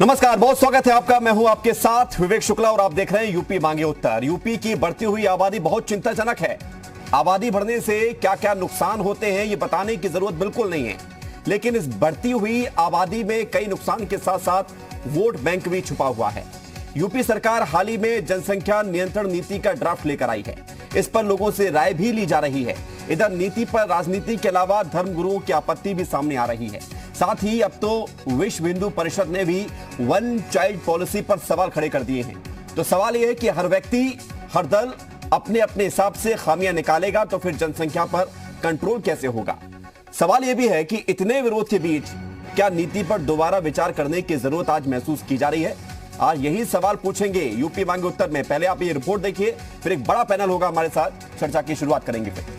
नमस्कार, बहुत स्वागत है आपका। मैं हूं आपके साथ विवेक शुक्ला और आप देख रहे हैं यूपी मांगे उत्तर। यूपी की बढ़ती हुई आबादी बहुत चिंताजनक है। आबादी बढ़ने से क्या क्या नुकसान होते हैं ये बताने की जरूरत बिल्कुल नहीं है, लेकिन इस बढ़ती हुई आबादी में कई नुकसान के साथ साथ वोट बैंक भी छुपा हुआ है। यूपी सरकार हाल ही में जनसंख्या नियंत्रण नीति का ड्राफ्ट लेकर आई है। इस पर लोगों से राय भी ली जा रही है। इधर नीति पर राजनीति के अलावा धर्मगुरुओं की आपत्ति भी सामने आ रही है। साथ ही अब तो विश्व हिंदू परिषद ने भी वन चाइल्ड पॉलिसी पर सवाल खड़े कर दिए हैं। तो सवाल यह है कि हर व्यक्ति, हर दल अपने अपने हिसाब से खामियां निकालेगा तो फिर जनसंख्या पर कंट्रोल कैसे होगा। सवाल यह भी है कि इतने विरोध के बीच क्या नीति पर दोबारा विचार करने की जरूरत आज महसूस की जा रही है। आज यही सवाल पूछेंगे यूपी मांगे उत्तर में। पहले आप ये रिपोर्ट देखिए, फिर एक बड़ा पैनल होगा हमारे साथ, चर्चा की शुरुआत करेंगे। फिर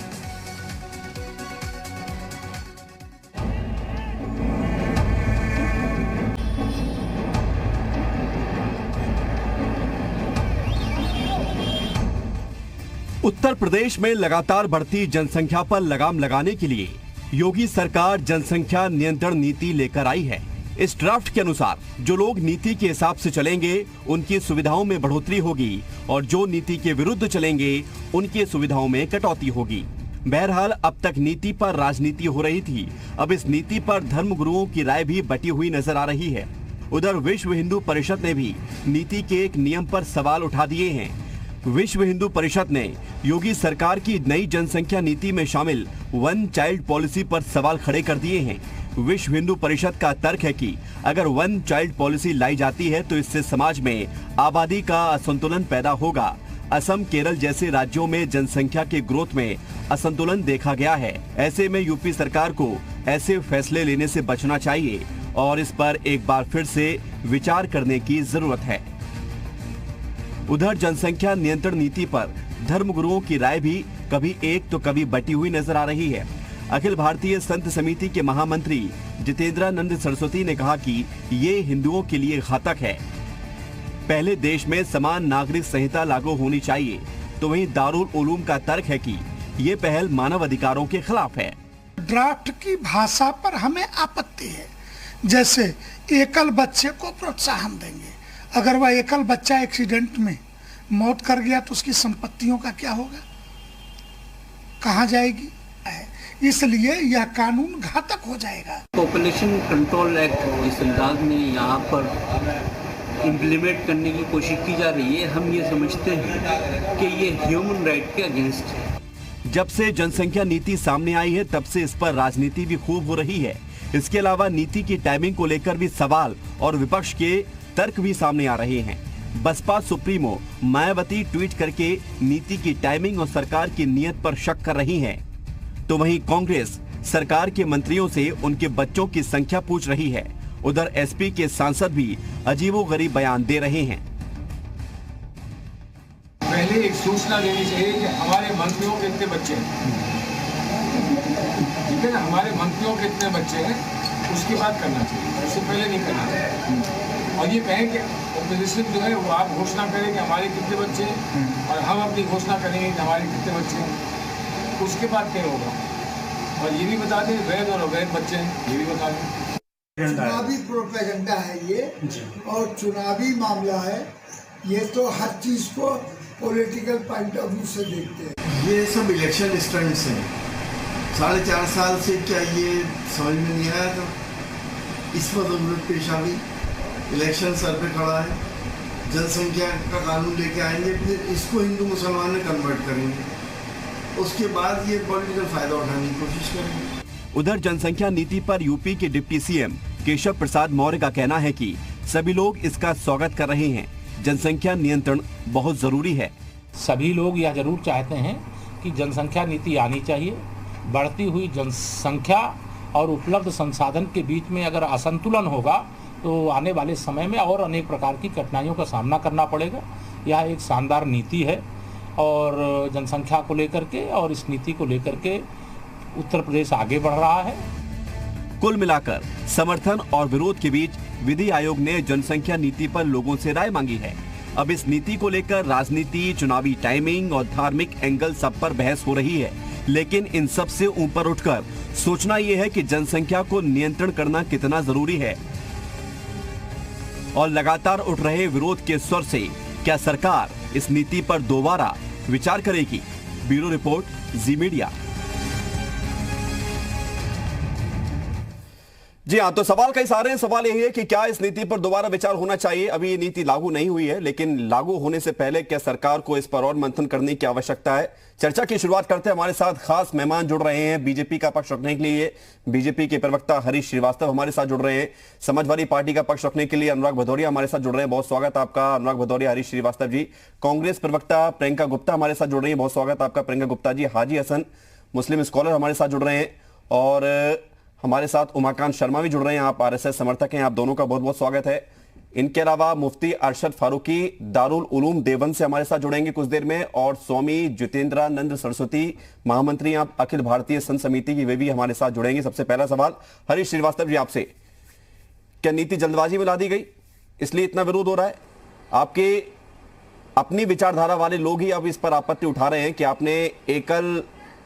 उत्तर प्रदेश में लगातार बढ़ती जनसंख्या पर लगाम लगाने के लिए योगी सरकार जनसंख्या नियंत्रण नीति लेकर आई है। इस ड्राफ्ट के अनुसार जो लोग नीति के हिसाब से चलेंगे उनकी सुविधाओं में बढ़ोतरी होगी और जो नीति के विरुद्ध चलेंगे उनकी सुविधाओं में कटौती होगी। बहरहाल अब तक नीति पर राजनीति हो रही थी, अब इस नीति पर धर्मगुरुओं की राय भी बटी हुई नजर आ रही है। उधर विश्व हिंदू परिषद ने भी नीति के एक नियम पर सवाल उठा दिए हैं। विश्व हिंदू परिषद ने योगी सरकार की नई जनसंख्या नीति में शामिल वन चाइल्ड पॉलिसी पर सवाल खड़े कर दिए हैं। विश्व हिंदू परिषद का तर्क है कि अगर वन चाइल्ड पॉलिसी लाई जाती है तो इससे समाज में आबादी का असंतुलन पैदा होगा। असम, केरल जैसे राज्यों में जनसंख्या के ग्रोथ में असंतुलन देखा गया है। ऐसे में यूपी सरकार को ऐसे फैसले लेने से बचना चाहिए और इस पर एक बार फिर से विचार करने की जरूरत है। उधर जनसंख्या नियंत्रण नीति पर धर्मगुरुओं की राय भी कभी एक तो कभी बटी हुई नजर आ रही है। अखिल भारतीय संत समिति के महामंत्री जितेंद्रानंद सरस्वती ने कहा कि ये हिंदुओं के लिए घातक है। पहले देश में समान नागरिक संहिता लागू होनी चाहिए, तो वहीं दारुल उलूम का तर्क है कि ये पहल मानव अधिकारों के खिलाफ है। ड्राफ्ट की भाषा पर हमें आपत्ति है। जैसे एकल बच्चे को प्रोत्साहन देंगे, अगर वह एकल बच्चा एक्सीडेंट में मौत कर गया तो उसकी संपत्तियों का क्या होगा, कहाँ जाएगी। इसलिए यह कानून घातक हो जाएगा। पॉपुलेशन कंट्रोल एक्ट जिस अंदाज में यहाँ पर इम्प्लीमेंट करने की कोशिश की जा रही है, हम ये समझते हैं कि ये ह्यूमन राइट के अगेंस्ट है। जब से जनसंख्या नीति सामने आई है तब से इस पर राजनीति भी खूब हो रही है। इसके अलावा नीति की टाइमिंग को लेकर भी सवाल और विपक्ष के तर्क भी सामने आ रहे हैं। बसपा सुप्रीमो मायावती ट्वीट करके नीति की टाइमिंग और सरकार की नीयत पर शक कर रही हैं, तो वहीं कांग्रेस सरकार के मंत्रियों से उनके बच्चों की संख्या पूछ रही है। उधर एसपी के सांसद भी अजीबोगरीब बयान दे रहे हैं। पहले एक सूचना देनी चाहिए कि हमारे मंत्रियों के कितने बच्चे हैं, ठीक है ना, हमारे मंत्रियों के कितने बच्चे हैं, उसकी बात करना चाहिए, इससे पहले नहीं करना चाहिए। और ये कहें कि ऑपोजिशन जो है वो आप घोषणा करें कि हमारे कितने बच्चे हैं और हम अपनी घोषणा करेंगे कि हमारे कितने बच्चे हैं, उसके बाद क्या होगा। और ये भी बता दें वैध और अवैध बच्चे हैं, ये भी बता दें। चुनावी प्रोपेगेंडा है ये और चुनावी मामला है ये, तो हर चीज को पॉलिटिकल पॉइंट ऑफ व्यू से देखते हैं। ये सब इलेक्शन स्टंट्स हैं। 4.5 साल से क्या ये समझ में नहीं आया था, इस पर जरूरत पेश आ गई। इलेक्शन सर पे खड़ा है, जनसंख्या का कानून लेके आएंगे, फिर इसको हिंदू मुसलमान में कन्वर्ट करेंगे, उसके बाद ये पॉलिटिकल फायदा उठाने की कोशिश करेंगे। उधर जनसंख्या नीति पर यूपी के डिप्टी सीएम केशव प्रसाद मौर्य का कहना है कि सभी लोग इसका स्वागत कर रहे हैं। जनसंख्या नियंत्रण बहुत जरूरी है। सभी लोग यह जरूर चाहते हैं कि जनसंख्या नीति आनी चाहिए। बढ़ती हुई जनसंख्या और उपलब्ध संसाधन के बीच में अगर असंतुलन होगा तो आने वाले समय में और अनेक प्रकार की कठिनाइयों का सामना करना पड़ेगा। यह एक शानदार नीति है और जनसंख्या को लेकर के और इस नीति को लेकर के उत्तर प्रदेश आगे बढ़ रहा है। कुल मिलाकर समर्थन और विरोध के बीच विधि आयोग ने जनसंख्या नीति पर लोगों से राय मांगी है। अब इस नीति को लेकर राजनीति, चुनावी टाइमिंग और धार्मिक एंगल सब पर बहस हो रही है, लेकिन इन सब से ऊपर उठकर सोचना यह है कि जनसंख्या को नियंत्रण करना कितना जरूरी है। और लगातार उठ रहे विरोध के स्वर से क्या सरकार इस नीति पर दोबारा विचार करेगी? ब्यूरो रिपोर्ट, जी मीडिया। जी हाँ, तो सवाल कई सारे हैं। सवाल यही है कि क्या इस नीति पर दोबारा विचार होना चाहिए? अभी ये नीति लागू नहीं हुई है, लेकिन लागू होने से पहले क्या सरकार को इस पर और मंथन करने की आवश्यकता है? चर्चा की शुरुआत करते हैं। हमारे साथ खास मेहमान जुड़ रहे हैं बीजेपी का पक्ष रखने के लिए। बीजेपी के प्रवक्ता हरीश श्रीवास्तव हमारे साथ जुड़ रहे हैं। समाजवादी पार्टी का पक्ष रखने के लिए अनुराग भदौरिया हमारे साथ जुड़ रहे हैं। बहुत स्वागत आपका अनुराग भदौरिया, हरीश श्रीवास्तव जी। कांग्रेस प्रवक्ता प्रियंका गुप्ता हमारे साथ जुड़ रही है। बहुत स्वागत आपका प्रियंका गुप्ता जी। हाजी हसन, मुस्लिम स्कॉलर हमारे साथ जुड़ रहे हैं। और हमारे साथ उमाकांत शर्मा भी जुड़ रहे हैं, आप आरएसएस समर्थक हैं। आप दोनों का बहुत बहुत स्वागत है। इनके अलावा मुफ्ती अरशद फारूकी दारुल उलूम देवबंद से हमारे साथ जुड़ेंगे कुछ देर में। और स्वामी जितेंद्रानंद सरस्वती, महामंत्री आप अखिल भारतीय संत समिति की, वे भी हमारे साथ जुड़ेंगे। सबसे पहला सवाल हरीश श्रीवास्तव जी आपसे, क्या नीति जल्दबाजी में ला दी गई इसलिए इतना विरोध हो रहा है? आपके अपनी विचारधारा वाले लोग ही अब इस पर आपत्ति उठा रहे हैं कि आपने एकल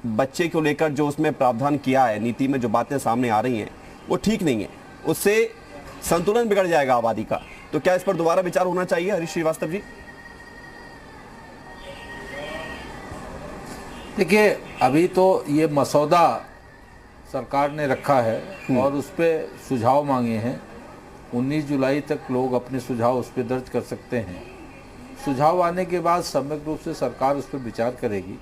बच्चे को लेकर जो उसमें प्रावधान किया है, नीति में जो बातें सामने आ रही हैं वो ठीक नहीं है, उससे संतुलन बिगड़ जाएगा आबादी का। तो क्या इस पर दोबारा विचार होना चाहिए हरीश श्रीवास्तव जी? देखिए, अभी तो ये मसौदा सरकार ने रखा है और उस पर सुझाव मांगे हैं। 19 जुलाई तक लोग अपने सुझाव उस पर दर्ज कर सकते हैं। सुझाव आने के बाद सम्यक रूप से सरकार उस पर विचार करेगी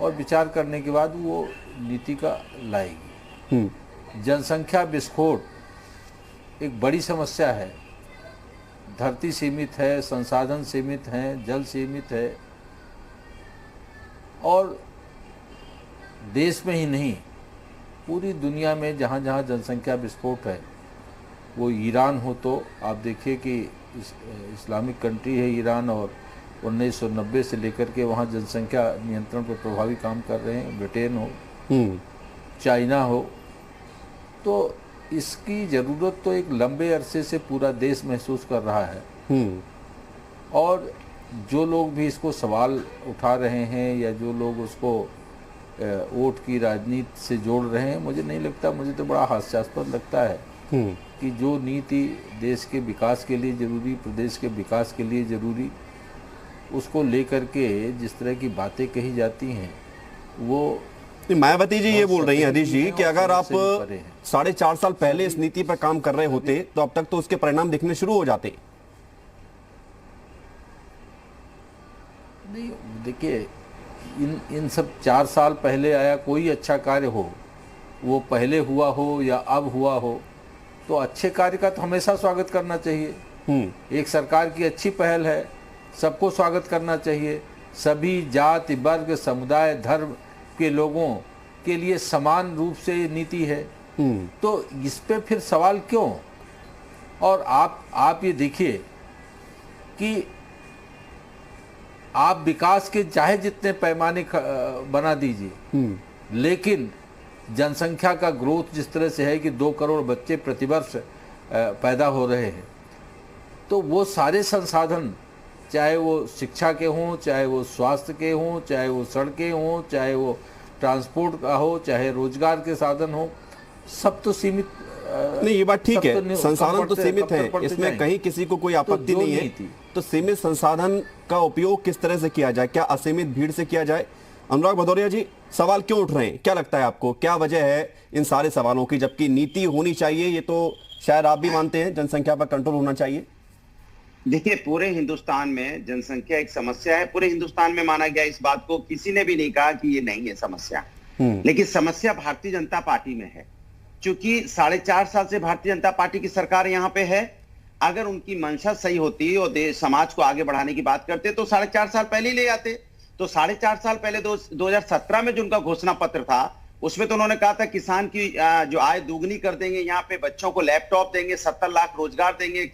और विचार करने के बाद वो नीति का लाएगी। जनसंख्या विस्फोट एक बड़ी समस्या है। धरती सीमित है, संसाधन सीमित हैं, जल सीमित है और देश में ही नहीं पूरी दुनिया में जहाँ जहाँ जनसंख्या विस्फोट है, वो ईरान हो तो आप देखिए कि इस्लामिक कंट्री है ईरान और 1990 से लेकर के वहाँ जनसंख्या नियंत्रण पर प्रभावी काम कर रहे हैं। ब्रिटेन हो, चाइना हो, तो इसकी ज़रूरत तो एक लंबे अरसे से पूरा देश महसूस कर रहा है। और जो लोग भी इसको सवाल उठा रहे हैं या जो लोग उसको वोट की राजनीति से जोड़ रहे हैं, मुझे नहीं लगता, मुझे तो बड़ा हास्यास्पद लगता है कि जो नीति देश के विकास के लिए जरूरी, प्रदेश के विकास के लिए जरूरी, उसको लेकर के जिस तरह की बातें कही जाती हैं वो मायावती जी ये बोल रही हैं हरीश जी कि अगर आप 4.5 साल पहले इस नीति पर काम कर रहे होते तो अब तक तो उसके परिणाम दिखने शुरू हो जाते। नहीं, देखिए, इन सब 4 साल पहले आया कोई अच्छा कार्य हो, वो पहले हुआ हो या अब हुआ हो, तो अच्छे कार्य का तो हमेशा स्वागत करना चाहिए। एक सरकार की अच्छी पहल है, सबको स्वागत करना चाहिए। सभी जाति, वर्ग, समुदाय, धर्म के लोगों के लिए समान रूप से ये नीति है, तो इस पे फिर सवाल क्यों? और आप ये देखिए कि आप विकास के चाहे जितने पैमाने बना दीजिए, लेकिन जनसंख्या का ग्रोथ जिस तरह से है कि 2 करोड़ बच्चे प्रतिवर्ष पैदा हो रहे हैं, तो वो सारे संसाधन, चाहे वो शिक्षा के हों, चाहे वो स्वास्थ्य के हों, चाहे वो सड़कें हों, चाहे वो ट्रांसपोर्ट का हो, चाहे रोजगार के साधन हो, सब तो सीमित नहीं, ये बात ठीक है, संसाधन तो सीमित है, इसमें कहीं किसी को कोई आपत्ति नहीं है। तो सीमित संसाधन का उपयोग किस तरह से किया जाए, क्या असीमित भीड़ से किया जाए? अनुराग भदौरिया जी, सवाल क्यों उठ रहे हैं, क्या लगता है आपको, क्या वजह है इन सारे सवालों की, जबकि नीति होनी चाहिए, ये तो शायद आप भी मानते हैं, जनसंख्या पर कंट्रोल होना चाहिए? देखिए, पूरे हिंदुस्तान में जनसंख्या एक समस्या है। पूरे हिंदुस्तान में माना गया इस बात को, किसी ने भी नहीं कहा कि ये नहीं है समस्या। लेकिन समस्या भारतीय जनता पार्टी में है, क्योंकि 4.5 साल से भारतीय जनता पार्टी की सरकार यहाँ पे है। अगर उनकी मंशा सही होती और देश समाज को आगे बढ़ाने की बात करते तो 4.5 साल पहले ही ले आते। तो 4.5 साल पहले 2017 में जो उनका घोषणा पत्र था, उसमें तो उन्होंने कहा था किसान की जो आय दुगनी कर देंगे, यहाँ पे बच्चों को लैपटॉप देंगे, 70 लाख रोजगार देंगे,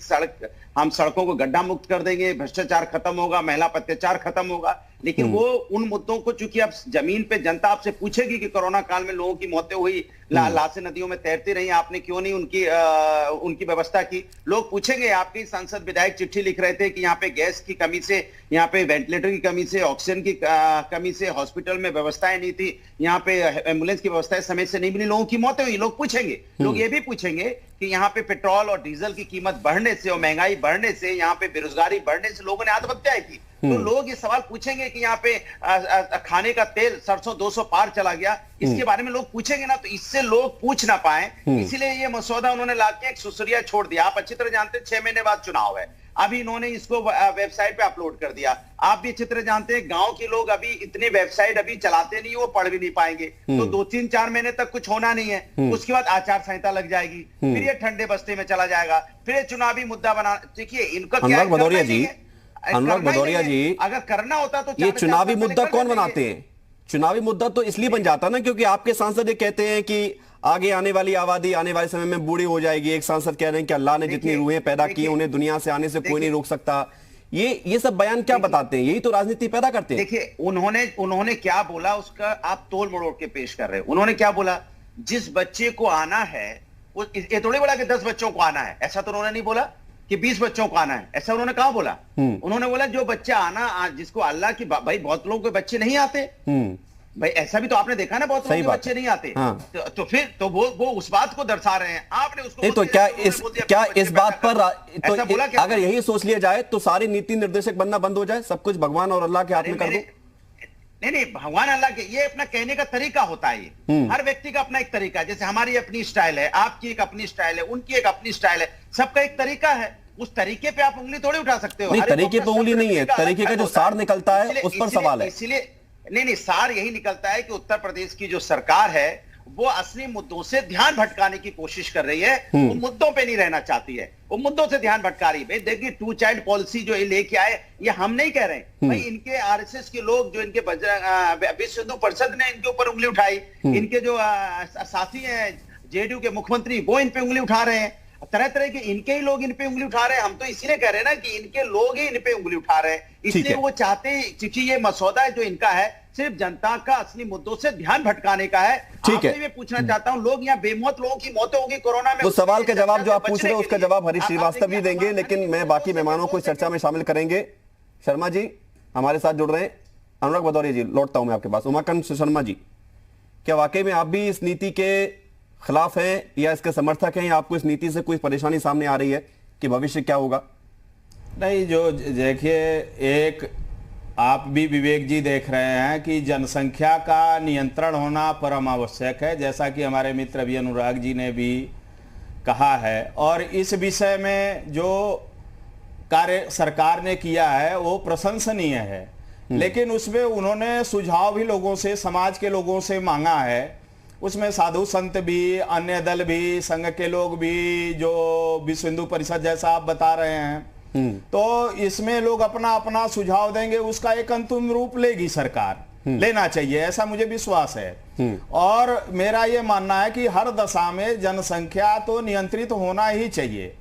हम सड़कों को गड्ढा मुक्त कर देंगे, भ्रष्टाचार खत्म होगा, महिला अत्याचार खत्म होगा। लेकिन वो उन मुद्दों को, चूंकि अब जमीन पे जनता आपसे पूछेगी कि कोरोना काल में लोगों की मौतें हुई, लाशें नदियों में तैरती रही, आपने क्यों नहीं उनकी व्यवस्था की, लोग पूछेंगे। आपके सांसद विधायक चिट्ठी लिख रहे थे कि यहाँ पे गैस की कमी से, यहाँ पे वेंटिलेटर की कमी से, ऑक्सीजन की कमी से, हॉस्पिटल में व्यवस्थाएं नहीं थी, यहाँ पे एम्बुलेंस की व्यवस्थाएं समय से नहीं मिली, लोगों की मौतें हुई। लोग पूछेंगे, लोग ये भी पूछेंगे कि यहाँ पे पेट्रोल और डीजल की कीमत बढ़ने से और महंगाई बढ़ने से, यहाँ पे बेरोजगारी बढ़ने से लोगों ने आत्महत्याएं की। तो लोग ये सवाल पूछेंगे कि यहाँ पे खाने का तेल सरसों 200 पार चला गया, इसके बारे में लोग पूछेंगे ना, तो इससे लोग पूछ ना पाए, इसीलिए ये मसौदा उन्होंने लाके एक सुसरिया छोड़ दिया। आप अच्छी तरह जानते हैं 6 महीने बाद चुनाव है, अभी इन्होंने इसको वेबसाइट पे अपलोड कर दिया। आप भी अच्छी तरह जानते हैं गांव के लोग अभी इतने वेबसाइट अभी चलाते नहीं, वो पढ़ भी नहीं पाएंगे, तो 2-3-4 महीने तक कुछ होना नहीं है। उसके बाद आचार संहिता लग जाएगी, फिर ये ठंडे बस्ते में चला जाएगा, फिर ये चुनावी मुद्दा बना। देखिए इनका क्या है, अनुराग भदौरिया जी, अगर करना होता तो ये चुनावी मुद्दा कौन बनाते हैं? चुनावी मुद्दा तो इसलिए बन जाता ना क्योंकि आपके सांसद ये कहते हैं कि आगे आने वाली आबादी आने वाले समय में बूढ़ी हो जाएगी। एक सांसद कह रहे हैं कि अल्लाह ने जितनी रूहें पैदा की उन्हें दुनिया से आने से कोई नहीं रोक सकता। ये सब बयान क्या बताते हैं? यही तो राजनीति पैदा करते हैं। देखिए उन्होंने क्या बोला उसका आप तोड़ मरोड़ के पेश कर रहे हैं। उन्होंने क्या बोला, जिस बच्चे को आना है, ये थोड़ी बोला कि 10 बच्चों को आना है, ऐसा तो उन्होंने नहीं बोला कि 20 बच्चों को आना है, ऐसा उन्होंने कहा बोला। उन्होंने बोला जो बच्चा आना, जिसको अल्लाह की, भाई बहुत लोगों के बच्चे नहीं आते भाई, ऐसा भी तो आपने देखा ना, बहुत लोगों के बच्चे नहीं आते। हाँ। तो फिर तो वो उस बात को दर्शा रहे हैं, आपने उसको नहीं, तो क्या इस बात पर तो अगर यही सोच लिया जाए तो सारी नीति निर्देशक बनना बंद हो जाए, सब कुछ भगवान और अल्लाह के हाथ में कर दो? नहीं, भगवान अल्लाह के, ये अपना कहने का तरीका होता है। ये हर व्यक्ति का अपना एक तरीका है, जैसे हमारी अपनी स्टाइल है, आपकी एक अपनी स्टाइल है, उनकी एक अपनी स्टाइल है, सबका एक तरीका है। उस तरीके पे आप उंगली थोड़ी उठा सकते हो। नहीं, तरीके पे उंगली नहीं है, तरीके का जो सार निकलता है उस पर सवाल है। इसलिए नहीं, सार यही निकलता है कि उत्तर प्रदेश की जो सरकार है वो असली मुद्दों से ध्यान भटकाने की कोशिश कर रही है। वो मुद्दों पे नहीं रहना चाहती है, वो मुद्दों से ध्यान भटका रही है। देखिए 2 चाइल्ड पॉलिसी जो ये लेके आए, ये हम नहीं कह रहे हैं भाई, इनके आरएसएस के लोग जो इनके विश्व हिंदू परिषद ने इनके ऊपर उंगली उठाई, इनके जो साथी हैं जेडीयू के मुख्यमंत्री वो इन पे उंगली उठा रहे हैं, तरह तरह के इनके ही लोग इन पे उंगली उठा रहे हैं। हम तो इसीलिए कह रहे हैं ना कि इनके लोग ही इन पे उंगली उठा रहे हैं, इसलिए वो चाहते हैं, क्योंकि ये मसौदा जो इनका है सिर्फ जनता का असली मुद्दों से ध्यान भटकाने का है। ठीक है, मैं पूछना चाहता हूं, लोग यहाँ बेमौत लोगों की मौतें होगी कोरोना में, तो सवाल का जवाब जो आप पूछ रहे हो उसका जवाब हरीश श्रीवास्तव भी देंगे, लेकिन मैं बाकी मेहमानों को चर्चा में शामिल करेंगे। शर्मा जी हमारे साथ जुड़ रहे हैं। अनुराग भदौरिया जी, लौटता हूं मैं आपके पास। उमाकांत शर्मा जी, क्या वाकई में आप भी इस नीति के खिलाफ हैं या इसके समर्थक हैं, या आपको इस नीति से कोई परेशानी सामने आ रही है कि भविष्य क्या होगा? नहीं, जो देखिए, एक आप भी विवेक जी देख रहे हैं कि जनसंख्या का नियंत्रण होना परम आवश्यक है, जैसा कि हमारे मित्र अभी अनुराग जी ने भी कहा है। और इस विषय में जो कार्य सरकार ने किया है वो प्रशंसनीय है, लेकिन उसमें उन्होंने सुझाव भी लोगों से, समाज के लोगों से मांगा है। उसमें साधु संत भी, अन्य दल भी, संघ के लोग भी, जो विश्व हिंदू परिषद जैसा आप बता रहे हैं, तो इसमें लोग अपना अपना सुझाव देंगे, उसका एक अंतिम रूप लेगी सरकार, लेना चाहिए, ऐसा मुझे विश्वास है। और मेरा ये मानना है कि हर दशा में जनसंख्या तो नियंत्रित होना ही चाहिए।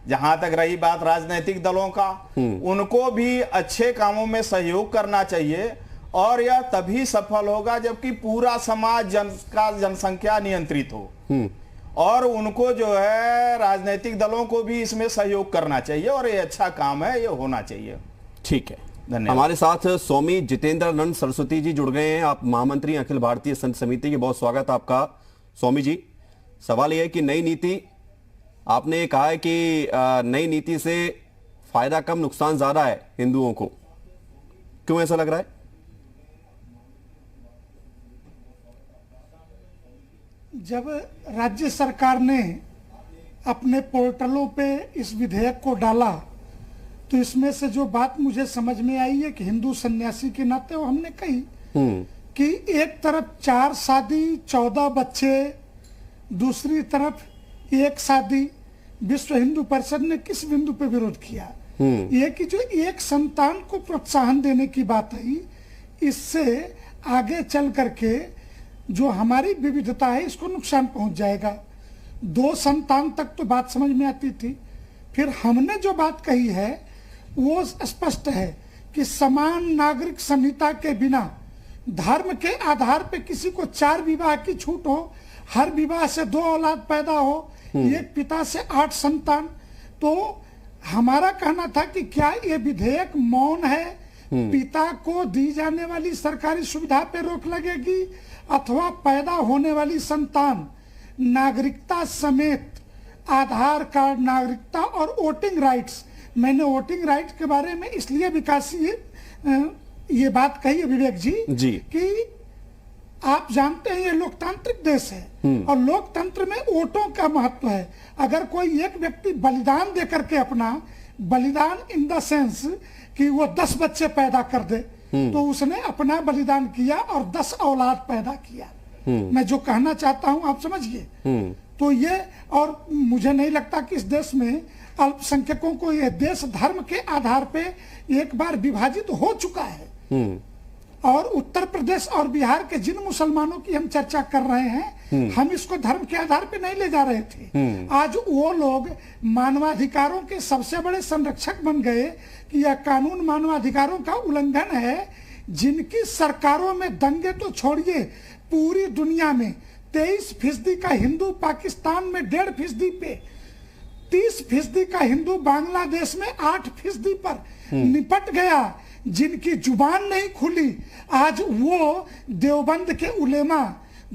जहां तक रही बात राजनीतिक दलों का, उनको भी अच्छे कामों में सहयोग करना चाहिए, और यह तभी सफल होगा जबकि पूरा समाज जनसंख्या नियंत्रित हो। और उनको जो है राजनीतिक दलों को भी इसमें सहयोग करना चाहिए, और ये अच्छा काम है, ये होना चाहिए। ठीक है, धन्यवाद। हमारे साथ स्वामी जितेंद्रानंद सरस्वती जी जुड़ गए हैं। आप महामंत्री अखिल भारतीय संत समिति की, बहुत स्वागत आपका स्वामी जी। सवाल यह है कि नई नीति, आपने कहा है कि नई नीति से फायदा कम नुकसान ज्यादा है हिंदुओं को, क्यों ऐसा लग रहा है? जब राज्य सरकार ने अपने पोर्टलों पे इस विधेयक को डाला तो इसमें से जो बात मुझे समझ में आई है कि हिंदू सन्यासी के नाते वो हमने कही कि एक तरफ 4 शादी 14 बच्चे, दूसरी तरफ 1 शादी। विश्व हिंदू परिषद ने किस बिंदु पे विरोध किया? ये कि जो एक संतान को प्रोत्साहन देने की बात आई, इससे आगे चल करके जो हमारी विविधता है इसको नुकसान पहुंच जाएगा। 2 संतान तक तो बात समझ में आती थी, फिर हमने जो बात कही है वो स्पष्ट है कि समान नागरिक संहिता के बिना धर्म के आधार पे किसी को 4 विवाह की छूट हो, हर विवाह से 2 औलाद पैदा हो, एक पिता से 8 संतान। तो हमारा कहना था कि क्या ये विधेयक मौन है, पिता को दी जाने वाली सरकारी सुविधा पे रोक लगेगी, अथवा पैदा होने वाली संतान नागरिकता समेत आधार कार्ड, नागरिकता और वोटिंग राइट्स। मैंने वोटिंग राइट्स के बारे में इसलिए विकास ये बात कही है विवेक जी कि आप जानते हैं ये लोकतांत्रिक देश है और लोकतंत्र में वोटों का महत्व है। अगर कोई एक व्यक्ति बलिदान दे करके अपना बलिदान इन द सेंस कि वो 10 बच्चे पैदा कर दे, तो उसने अपना बलिदान किया और 10 औलाद पैदा किया। मैं जो कहना चाहता हूं आप समझिए। तो ये, और मुझे नहीं लगता कि इस देश में अल्पसंख्यकों को ये देश धर्म के आधार पे एक बार विभाजित हो चुका है। और उत्तर प्रदेश और बिहार के जिन मुसलमानों की हम चर्चा कर रहे हैं, हम इसको धर्म के आधार पे नहीं ले जा रहे थे। आज वो लोग मानवाधिकारों के सबसे बड़े संरक्षक बन गए कि यह कानून मानवाधिकारों का उल्लंघन है। जिनकी सरकारों में दंगे तो छोड़िए, पूरी दुनिया में 23% का हिंदू, पाकिस्तान में 1.5% पे, 30% का हिंदू बांग्लादेश में 8% पर निपट गया। जिनकी जुबान नहीं खुली, आज वो देवबंद के उलेमा,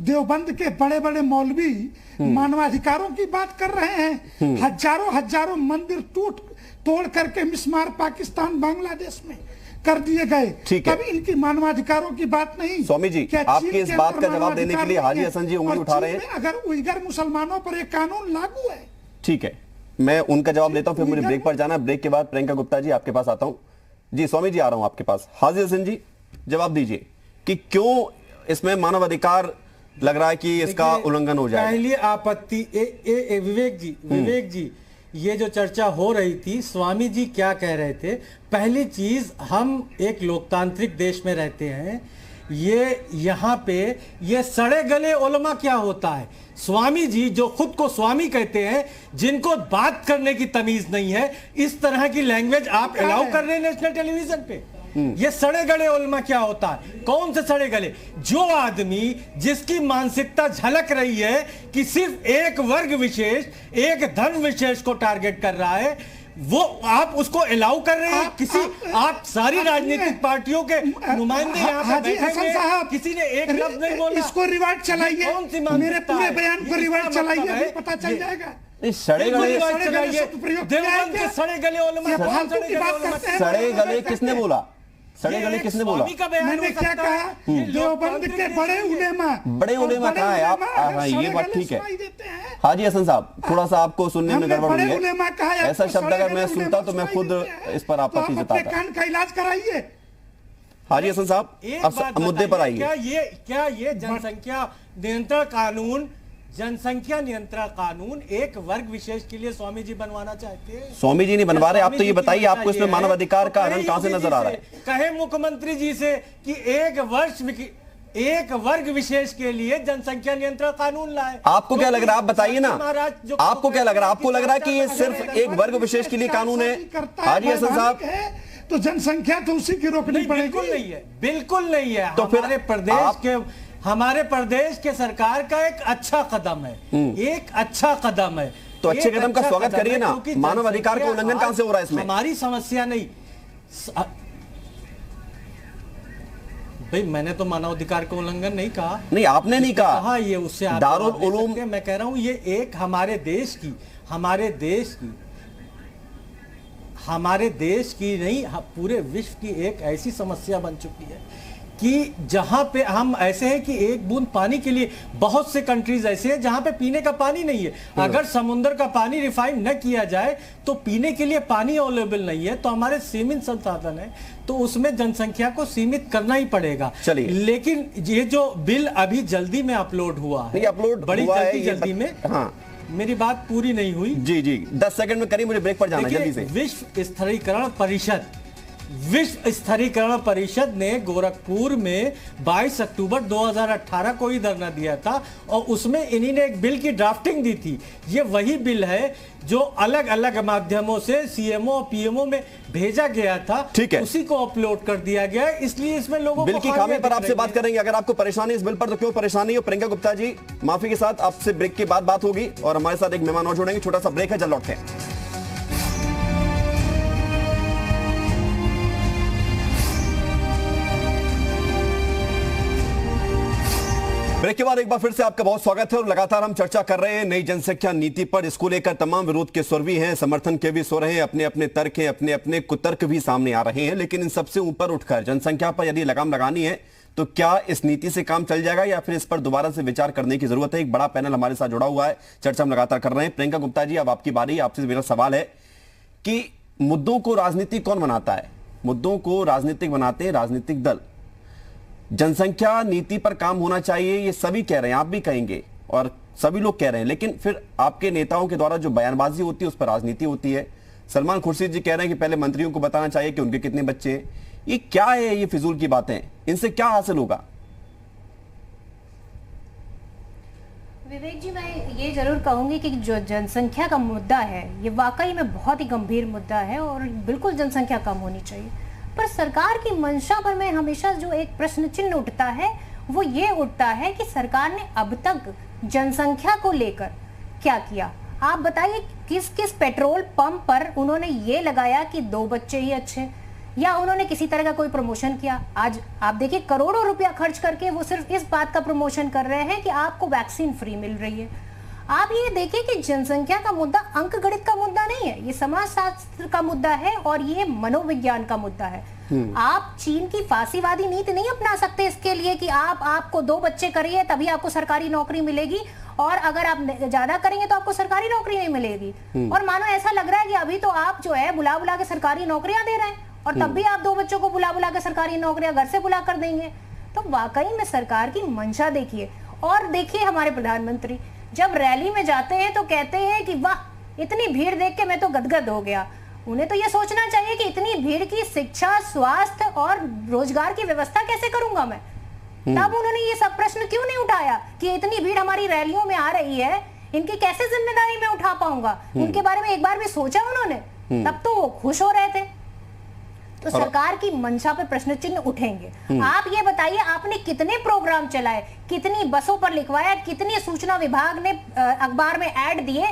देवबंद के बड़े बड़े मौलवी मानवाधिकारों की बात कर रहे हैं। हजारों मंदिर तोड़ करके मिस्मार पाकिस्तान, बांग्लादेश में कर दिए गए। तब इनकी मानवाधिकारों की बात नहीं। स्वामी जी, आपकी इस बात का जवाब देने के लिए हाजी हसन जी उंगली उठा रहे हैं। अगर उइगर मुसलमानों पर एक कानून लागू है, ठीक है, मैं उनका जवाब देता हूं, फिर मुझे ब्रेक पर जाना है। ब्रेक के बाद प्रियंका गुप्ता जी आपके पास आता हूं। जी स्वामी जी, आ रहा हूं आपके पास। हाजी हसन जी, जवाब दीजिए कि क्यों इसमें मानवाधिकार लग रहा है कि इसका उल्लंघन हो जाए। पहली आपत्ति विवेक जी, ये जो चर्चा हो रही थी, स्वामी जी क्या कह रहे थे? पहली चीज, हम एक लोकतांत्रिक देश में रहते हैं। ये यहाँ पे ये सड़े गले उलमा क्या होता है? स्वामी जी जो खुद को स्वामी कहते हैं, जिनको बात करने की तमीज नहीं है, इस तरह की लैंग्वेज आप अलाउ कर रहे हैं नेशनल टेलीविजन पे। ये सड़े गले उलमा क्या होता है? कौन से सड़े गले? जो आदमी जिसकी मानसिकता झलक रही है कि सिर्फ एक वर्ग विशेष, एक धर्म विशेष को टारगेट कर रहा है, वो आप उसको अलाउ कर रहे हैं। आप सारी राजनीतिक पार्टियों के नुमाइंदे यहाँ पे बैठे हैं, किसी ने एक लफ्ज नहीं बोला। इसको रिवार्ड चलाइए, मेरे पूरे बयान को रिवार्ड चलाइए, पता चल जाएगा। सड़े गले किसने बोला? सड़े गले किसने बोला? मैंने क्या कहा? देवबंद के बड़े उलेमा कहा है आप? हाँ, ये बात ठीक है। हाजी हसन साहब, थोड़ा सा आपको सुनने में गड़बड़ हुई है। ऐसा शब्द अगर मैं सुनता तो मैं खुद इस पर आपत्ति जताता। कान का इलाज कराइए। हाजी हसन साहब, अब मुद्दे पर आइए। क्या ये जनसंख्या नियंत्रण कानून एक वर्ग विशेष के लिए स्वामी जी बनवाना चाहते हैं? स्वामी जी नहीं बनवा रहे। आप तो ये बताइए, आपको इसमें मानवाधिकार का हनन कहां से नजर आ रहा है? कहे मुख्यमंत्री जी से कि एक वर्ग विशेष के लिए जनसंख्या नियंत्रण कानून लाए। आपको क्या लग रहा है? आप बताइए ना, आपको क्या लग रहा है? आपको लग रहा है कि ये सिर्फ एक वर्ग विशेष के लिए कानून है? हाजी हसन साहब, तो जनसंख्या तो उसी की रोकनी पड़ेगी। बिल्कुल नहीं है। तो फिर हमारे प्रदेश के सरकार का एक अच्छा कदम है, एक अच्छा कदम है। तो अच्छे कदम का स्वागत करिए ना। मानव अधिकार का उल्लंघन कहां से हो रहा है इसमें? हमारी समस्या नहीं भाई, मैंने तो मानव अधिकार का उल्लंघन नहीं कहा। नहीं, आपने नहीं कहा। ये उससे दारुल उलूम, मैं कह रहा हूं ये एक हमारे देश की नहीं, पूरे विश्व की एक ऐसी समस्या बन चुकी है कि जहां पे हम ऐसे हैं कि एक बूंद पानी के लिए, बहुत से कंट्रीज ऐसे हैं जहां पे पीने का पानी नहीं है। अगर समुद्र का पानी रिफाइन न किया जाए तो पीने के लिए पानी अवेलेबल नहीं है। तो हमारे सीमित संसाधन है, तो उसमें जनसंख्या को सीमित करना ही पड़ेगा। लेकिन ये जो बिल अभी जल्दी में अपलोड हुआ है, बड़ी जल्दी में, हाँ, मेरी बात पूरी नहीं हुई। जी 10 सेकंड में करिए, मुझे ब्रेक पर जाना है जल्दी से। विश्व स्तरीकरण परिषद ने गोरखपुर में 22 अक्टूबर 2018 को ही धरना दिया था और उसमें इन्हीं ने एक बिल की ड्राफ्टिंग दी थी। ये वही बिल है जो अलग अलग माध्यमों से सीएमओ और पीएमओ में भेजा गया था। ठीक है, उसी को अपलोड कर दिया गया है। इसलिए इसमें लोगों बिल की खामी पर आपसे बात करेंगे। अगर आपको परेशानी इस बिल पर, तो क्यों परेशानी हो? प्रियंका गुप्ता जी, माफी के साथ आपसे ब्रेक के बाद बात होगी और हमारे साथ एक मेहमान और जोड़ेंगे। छोटा सा ब्रेक है, जल्द लौटते हैं। ब्रेक के बाद एक बार फिर से आपका बहुत स्वागत है और लगातार हम चर्चा कर रहे हैं नई जनसंख्या नीति पर। इसको लेकर तमाम विरोध के स्वर भी हैं, समर्थन के भी स्वर हैं, अपने अपने तर्क हैं, अपने अपने कुतर्क भी सामने आ रहे हैं। लेकिन इन सबसे ऊपर उठकर जनसंख्या पर यदि लगाम लगानी है तो क्या इस नीति से काम चल जाएगा या फिर इस पर दोबारा से विचार करने की जरूरत है। एक बड़ा पैनल हमारे साथ जुड़ा हुआ है, चर्चा हम लगातार कर रहे हैं। प्रियंका गुप्ता जी, अब आपकी बारी। आपसे मेरा सवाल है कि मुद्दों को राजनीतिक कौन बनाता है? मुद्दों को राजनीतिक बनाते हैं राजनीतिक दल। जनसंख्या नीति पर काम होना चाहिए, ये सभी कह रहे हैं, आप भी कहेंगे और सभी लोग कह रहे हैं, लेकिन फिर आपके नेताओं के द्वारा जो बयानबाजी होती है उस पर राजनीति होती है। सलमान खुर्शीद जी कह रहे हैं कि पहले मंत्रियों को बताना चाहिए कि उनके कितने बच्चे हैं। ये क्या है? ये फिजूल की बातें, इनसे क्या हासिल होगा? विवेक जी, मैं ये जरूर कहूंगी कि जो जनसंख्या का मुद्दा है ये वाकई में बहुत ही गंभीर मुद्दा है और बिल्कुल जनसंख्या कम होनी चाहिए। पर सरकार की मंशा पर मैं हमेशा जो एक प्रश्न चिन्ह उठता है वो ये उठता है कि सरकार ने अब तक जनसंख्या को लेकर क्या किया। आप बताइए, किस किस पेट्रोल पंप पर उन्होंने ये लगाया कि 2 बच्चे ही अच्छे, या उन्होंने किसी तरह का कोई प्रमोशन किया? आज आप देखिए, करोड़ों रुपया खर्च करके वो सिर्फ इस बात का प्रमोशन कर रहे हैं कि आपको वैक्सीन फ्री मिल रही है। आप ये देखिए कि जनसंख्या का मुद्दा अंक गणित का मुद्दा नहीं है, ये समाजशास्त्र का मुद्दा है और ये मनोविज्ञान का मुद्दा है। आप चीन की फांसीवादी नीति नहीं अपना सकते इसके लिए कि आपको 2 बच्चे करिए तभी आपको सरकारी नौकरी मिलेगी और अगर आप ज्यादा करेंगे तो आपको सरकारी नौकरी नहीं मिलेगी। और मानो ऐसा लग रहा है कि अभी तो आप जो है बुला बुला के सरकारी नौकरियां दे रहे हैं और तब भी आप 2 बच्चों को बुला बुला के सरकारी नौकरियां घर से बुला कर देंगे। तो वाकई में सरकार की मंशा देखिए। और देखिए, हमारे प्रधानमंत्री जब रैली में जाते हैं तो कहते हैं कि वाह, इतनी भीड़ देख के मैं तो गदगद हो गया। उन्हें तो यह सोचना चाहिए कि इतनी भीड़ की शिक्षा, स्वास्थ्य और रोजगार की व्यवस्था कैसे करूंगा मैं। तब उन्होंने ये सब प्रश्न क्यों नहीं उठाया कि इतनी भीड़ हमारी रैलियों में आ रही है, इनकी कैसे जिम्मेदारी मैं उठा पाऊंगा। उनके बारे में एक बार भी सोचा उन्होंने? तब तो वो खुश हो रहे थे। तो सरकार की मंशा पे प्रश्न चिन्ह उठेंगे। आप ये बताइए, आपने कितने प्रोग्राम चलाए, कितनी बसों पर लिखवाया, कितनी सूचना विभाग ने अखबार में ऐड दिए,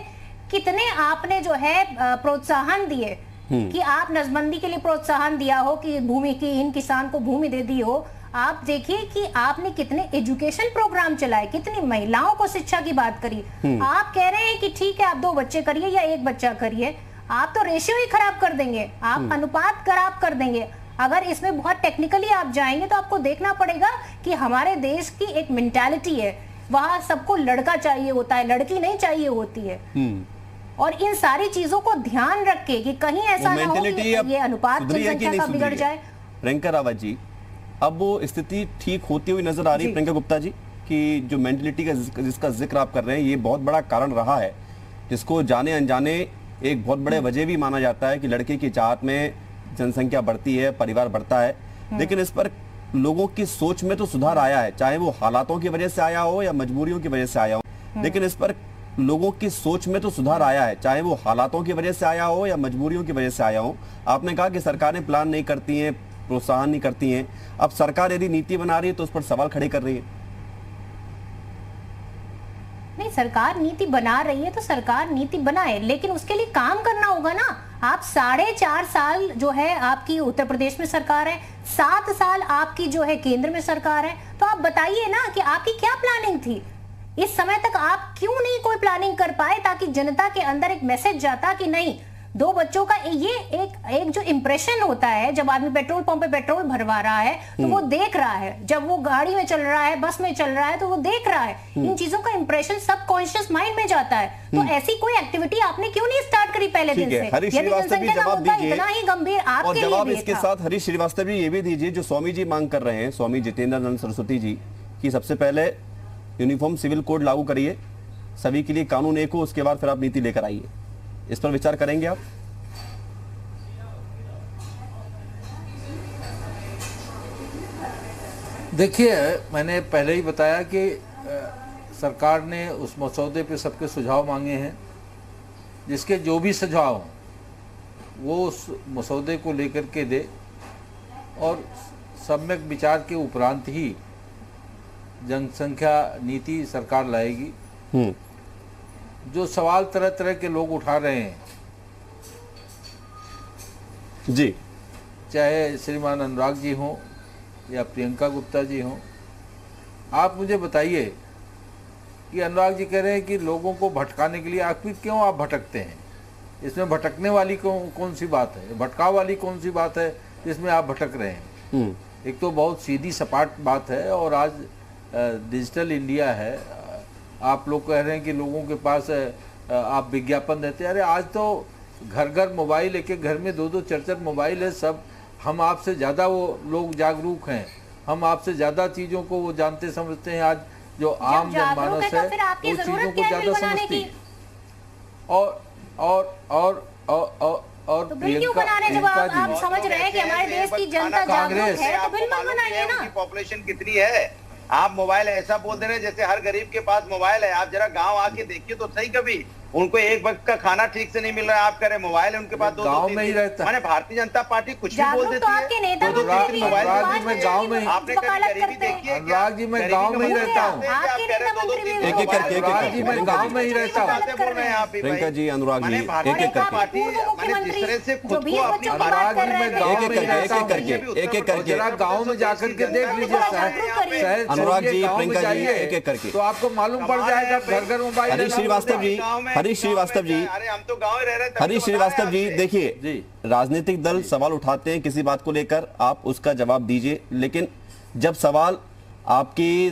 कितने आपने जो है प्रोत्साहन दिए कि आप नसबंदी के लिए प्रोत्साहन दिया हो कि भूमि की इन किसान को भूमि दे दी हो। आप देखिए कि आपने कितने एजुकेशन प्रोग्राम चलाए, कितनी महिलाओं को शिक्षा की बात करी। आप कह रहे हैं कि ठीक है आप 2 बच्चे करिए या 1 बच्चा करिए, आप तो रेशियो ही खराब कर देंगे, आप अनुपात खराब कर देंगे। अगर इसमें बहुत टेक्निकली आप जाएंगे तो आपको देखना पड़ेगा कि हमारे देश की एक मेंटालिटी है, वहां सबको लड़का चाहिए होता है, लड़की नहीं चाहिए होती है। और इन सारी चीजों को ध्यान रख के कि कहीं ऐसा ना हो कि ये अनुपात जनसंख्या का बिगड़ जाए। प्रियंका रावत जी, अब वो स्थिति ठीक होती हुई नजर आ रही है प्रियंका गुप्ता जी कि जो मेंटलिटी का जिसका जिक्र आप कर रहे हैं ये बहुत बड़ा कारण रहा है, जिसको जाने अनजाने एक बहुत बड़े वजह भी माना जाता है कि लड़के की चाहत में जनसंख्या बढ़ती है, परिवार बढ़ता है। लेकिन इस पर लोगों की सोच में तो सुधार आया है, चाहे वो हालातों की वजह से आया हो या मजबूरियों की वजह से आया हो। लेकिन इस पर लोगों की सोच में तो सुधार आया है, चाहे वो हालातों की वजह से आया हो या मजबूरियों की वजह से आया हो। आपने कहा कि सरकारें प्लान नहीं करती हैं, प्रोत्साहन नहीं करती हैं। अब सरकार यदि नीति बना रही है तो उस पर सवाल खड़े कर रही है। नहीं, सरकार नीति बना रही है तो सरकार नीति बनाए, लेकिन उसके लिए काम करना होगा ना। आप 4.5 साल जो है आपकी उत्तर प्रदेश में सरकार है, 7 साल आपकी जो है केंद्र में सरकार है, तो आप बताइए ना कि आपकी क्या प्लानिंग थी। इस समय तक आप क्यों नहीं कोई प्लानिंग कर पाए ताकि जनता के अंदर एक मैसेज जाता कि नहीं, 2 बच्चों का ये एक जो इंप्रेशन होता है जब आदमी पेट्रोल पंप पे पेट्रोल भरवा रहा है तो वो देख रहा है, जब वो गाड़ी में चल रहा है, बस में चल रहा है तो वो देख रहा है। इन चीजों का इंप्रेशन सबकॉन्शियस माइंड में जाता है। तो ऐसी कोई एक्टिविटी आपने क्यों नहीं स्टार्ट करी पहले दिन से? हरीश श्रीवास्तव भी जवाब दीजिए, इतना ही गंभीर आपके लिए जवाब इसके साथ हरीश श्रीवास्तव भी ये भी दीजिए जो स्वामी जी मांग कर रहे हैं, स्वामी जितेंद्रानंद सरस्वती जी, कि सबसे पहले यूनिफॉर्म सिविल कोड लागू करिए, सभी के लिए कानून एक हो, उसके बाद फिर आप नीति लेकर आइए। इस पर विचार करेंगे आप? देखिए, मैंने पहले ही बताया कि सरकार ने उस मसौदे पे सबके सुझाव मांगे हैं, जिसके जो भी सुझाव वो उस मसौदे को लेकर के दे और सम्यक विचार के उपरांत ही जनसंख्या नीति सरकार लाएगी। जो सवाल तरह तरह के लोग उठा रहे हैं जी, चाहे श्रीमान अनुराग जी हों या प्रियंका गुप्ता जी हों आप मुझे बताइए कि अनुराग जी कह रहे हैं कि लोगों को भटकाने के लिए, आखिर क्यों आप भटकते हैं? इसमें भटकने वाली कौन सी बात है, भटकाव वाली कौन सी बात है जिसमें आप भटक रहे हैं? एक तो बहुत सीधी सपाट बात है, और आज डिजिटल इंडिया है। आप लोग कह रहे हैं कि लोगों के पास आप विज्ञापन देते हैं। अरे आज तो घर घर मोबाइल, एक एक घर में 2-2 4-4 मोबाइल है। सब हम आपसे ज़्यादा वो लोग जागरूक हैं, हम आपसे ज़्यादा चीज़ों को वो जानते समझते हैं। आज जो आम जनमानस है वो चीज़ों को ज़्यादा समझती है। और तो बिल क्यों बना रहे हैं? जब आप समझ रहे हैं कि हमारे देश की जनता जागरूक है तो बिल मत बनाइए ना। पॉपुलेशन कितनी है? आप मोबाइल ऐसा बोल दे रहे हैं जैसे हर गरीब के पास मोबाइल है। आप जरा गांव आके देखिए तो सही, कभी उनको एक वक्त का खाना ठीक से नहीं मिल रहा है। आप कह रहे मोबाइल है उनके पास, गांव में ही रहता है। माने भारतीय जनता पार्टी कुछ भी बोल देती है। अनुराग जी मैं गांव में, आपने कभी गरीबी देखी है? अनुराग जी मैं गांव में ही रहता हूँ। एक एक करके अनुराग जी मैं गाँव में ही रहता हूँ। प्रियंका जी, अनुराग जी, एक एक करके जिस तरह से खुद को अपनी अनुराग जी मैं गाँव में ही रहता हूँ। एक एक करके जरा गाँव में जाकर के देख लीजिए शहर, अनुराग जी, प्रियंका जी, एक एक करके तो आपको मालूम पड़ जाएगा। घर घर मोबाइल। हरीश श्रीवास्तव जी, हरीश श्रीवास्तव जी, अरे हम तो गाँव ही रह रहे थे। हरीश श्रीवास्तव जी, देखिए, राजनीतिक दल सवाल उठाते हैं किसी बात को लेकर, आप उसका जवाब दीजिए। लेकिन जब सवाल आपकी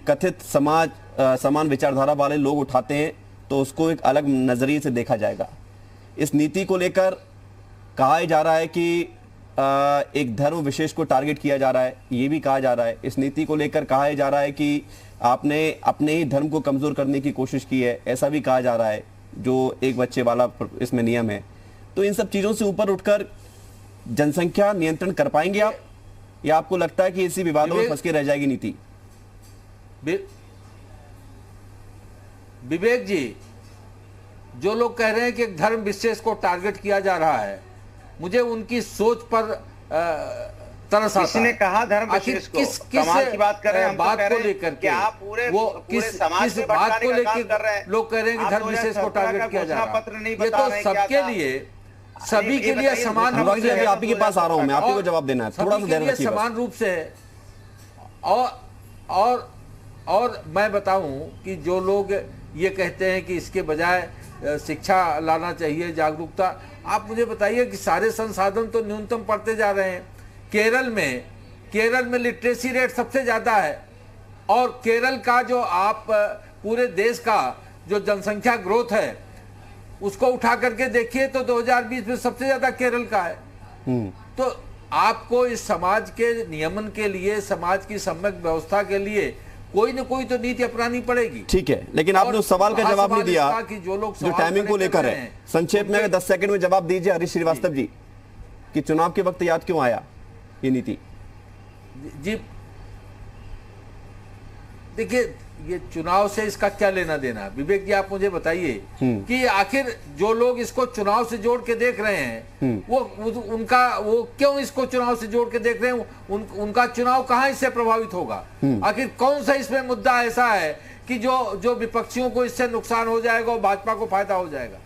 कथित समान विचारधारा वाले लोग उठाते हैं तो उसको एक अलग नजरिए से देखा जाएगा। इस नीति को लेकर कहा जा रहा है कि एक धर्म विशेष को टारगेट किया जा रहा है, ये भी कहा जा रहा है। इस नीति को लेकर कहा जा रहा है कि आपने अपने ही धर्म को कमजोर करने की कोशिश की है, ऐसा भी कहा जा रहा है, जो एक बच्चे वाला इसमें नियम है। तो इन सब चीजों से ऊपर उठकर जनसंख्या नियंत्रण कर पाएंगे आप, या आपको लगता है कि इसी विवादों में फंस के रह जाएगी नीति? विवेक जी, जो लोग कह रहे हैं कि एक धर्म विशेष को टारगेट किया जा रहा है, मुझे उनकी सोच पर तरस आता है। किसने कहा धर्म विशेष को? कमाल की बात कर रहे हैं हम, बात को लेकर के आप पूरे किस बात को लेकर लोग कह रहे हैं कि धर्म विशेष को टारगेट किया जा रहा है? ये तो सबके लिए, सभी के लिए समान रूप से। आप ही के पास आ रहा हूं मैं, आप ही को जवाब देना है, थोड़ा सा धैर्य रखिए। समान रूप से। और मैं बताऊं कि जो लोग ये कहते हैं कि इसके बजाय शिक्षा लाना चाहिए, जागरूकता, आप मुझे बताइए कि सारे संसाधन तो न्यूनतम पड़ते जा रहे हैं। केरल में लिटरेसी रेट सबसे ज्यादा है, और केरल का जो आप पूरे देश का जो जनसंख्या ग्रोथ है उसको उठा करके देखिए तो 2020 में सबसे ज्यादा केरल का है। तो आपको इस समाज के नियमन के लिए, समाज की सम्यक व्यवस्था के लिए कोई न कोई तो नीति अपनानी पड़ेगी। ठीक है, लेकिन आपने उस सवाल का जवाब नहीं दिया कि जो लोग जो टाइमिंग को लेकर है। संक्षेप में 10 सेकंड में जवाब दीजिए हरीश श्रीवास्तव जी, कि चुनाव के वक्त याद क्यों आया ये नीति? जी देखिए, ये चुनाव से इसका क्या लेना देना? विवेक जी आप मुझे बताइए कि आखिर जो लोग इसको चुनाव से जोड़ के देख रहे हैं वो क्यों इसको चुनाव से जोड़ के देख रहे हैं? उनका चुनाव कहां इससे प्रभावित होगा? आखिर कौन सा इसमें मुद्दा ऐसा है कि जो विपक्षियों को इससे नुकसान हो जाएगा और भाजपा को फायदा हो जाएगा?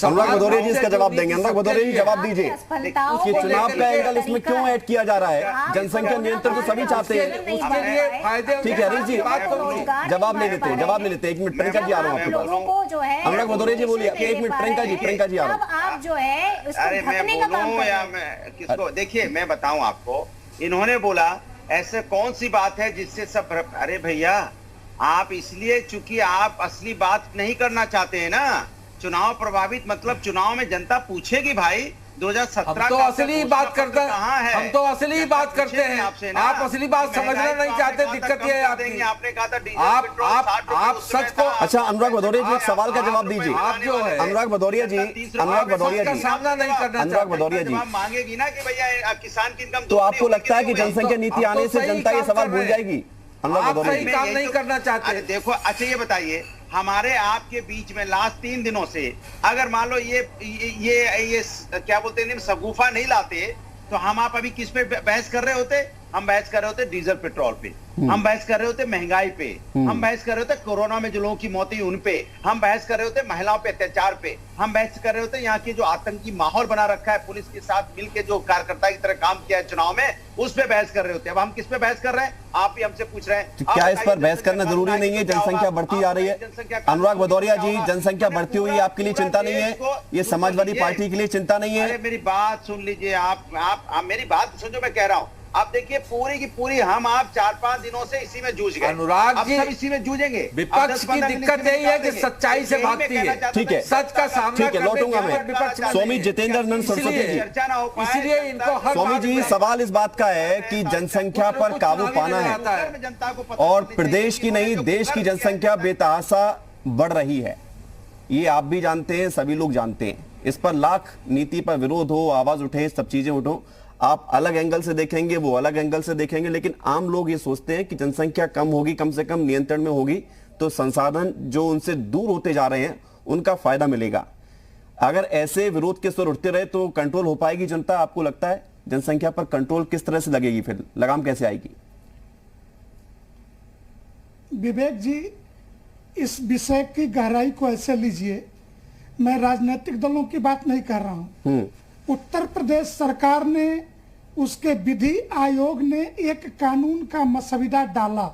अनुराग भदौरिया जी इसका जवाब देंगे। अनुराग भदौरिया जी जवाब दीजिए, चुनाव का एंगल इसमें क्यों ऐड किया जा रहा है? जनसंख्या नियंत्रण तो सभी चाहते हैं। ठीक है हरीश जी, जवाब ले लेते हैं। 1 मिनट, प्रियंका जी आ रहा हूँ आपके पास। अनुराग भदौरिया जी बोलिए। 1 मिनट, प्रियंका जी आ रहा हूँ। आप जो है अरे मैं बोलूं या मैं किसको? देखिए मैं बताऊं आपको, इन्होंने बोला ऐसे कौन सी बात है जिससे सब, अरे भैया आप इसलिए चूंकि आप असली बात नहीं करना चाहते हैं ना। चुनाव प्रभावित मतलब चुनाव में जनता पूछेगी भाई 2017 हम तो असली बात करते हैं, हम तो असली बात करते हैं। आप असली बात समझना नहीं चाहते, दिक्कत ये है आपकी। आपने कहा था आप सच को। अच्छा अनुराग भदौरिया जी, एक सवाल का जवाब दीजिए। आप जो है अनुराग भदौरिया जी सामना नहीं करना। अनुराग भदौरिया जी मांगेगी ना कि भैया किसान की इनकम। तो आपको लगता है कि जनसंख्या नीति आने से जनता ये सवाल भूल जाएगी? अनुराग भदौरिया जी काम नहीं करना चाहते। देखो अच्छा ये बताइए, हमारे आपके बीच में लास्ट 3 दिनों से अगर मान लो ये क्या बोलते हैं सगुफा नहीं लाते तो हम आप अभी किस पे बहस कर रहे होते? हम बहस कर रहे होते डीजल पेट्रोल पे, हम बहस कर रहे होते महंगाई पे, हम बहस कर रहे होते कोरोना में जो लोगों की मौत हुई उन पे, हम बहस कर रहे होते महिलाओं पे अत्याचार पे, हम बहस कर रहे होते यहाँ की जो आतंकी माहौल बना रखा है पुलिस के साथ मिलकर जो कार्यकर्ता की तरह काम किया है चुनाव में, उस पे बहस कर रहे होते हैं। अब हम किस पे बहस कर रहे हैं, आप ही हमसे पूछ रहे हैं। तो क्या इस पर बहस करना जरूरी नहीं है? जनसंख्या बढ़ती जा रही है। अनुराग भदौरिया जी, जनसंख्या बढ़ती हुई है, आपके लिए चिंता नहीं है? ये समाजवादी पार्टी के लिए चिंता नहीं है? अरे मेरी बात सुन लीजिए, आप मेरी बात सुन जो मैं कह रहा हूँ। आप देखिए पूरी की पूरी हम आप 4-5 दिनों से इसी में जूझ गए। अनुराग जी, सब इसी में जूझेंगे। विपक्ष की दिक्कत यही है कि सच्चाई से भागती है। ठीक है, सच का सामना ठीक है, लौटूंगा मैं। स्वामी जितेंद्र नंद सरस्वती जी, इसलिए इनको हर स्वामी जी, सवाल इस बात का है कि जनसंख्या पर काबू पाना है और प्रदेश की नहीं देश की जनसंख्या बेतहाशा बढ़ रही है। ये आप भी जानते हैं, सभी लोग जानते हैं। इस पर लाख नीति पर विरोध हो, आवाज उठे, सब चीजें उठो, आप अलग एंगल से देखेंगे, वो अलग एंगल से देखेंगे, लेकिन आम लोग ये सोचते हैं कि जनसंख्या कम होगी, कम से कम नियंत्रण में होगी तो संसाधन जो उनसे दूर होते जा रहे हैं उनका फायदा मिलेगा। अगर ऐसे विरोध के स्वर उठते रहे तो कंट्रोल हो पाएगी जनता? आपको लगता है जनसंख्या पर कंट्रोल किस तरह से लगेगी, फिर लगाम कैसे आएगी? विवेक जी, इस विषय की गहराई को ऐसे लीजिए, मैं राजनीतिक दलों की बात नहीं कर रहा हूं। उत्तर प्रदेश सरकार ने, उसके विधि आयोग ने एक कानून का मसविदा डाला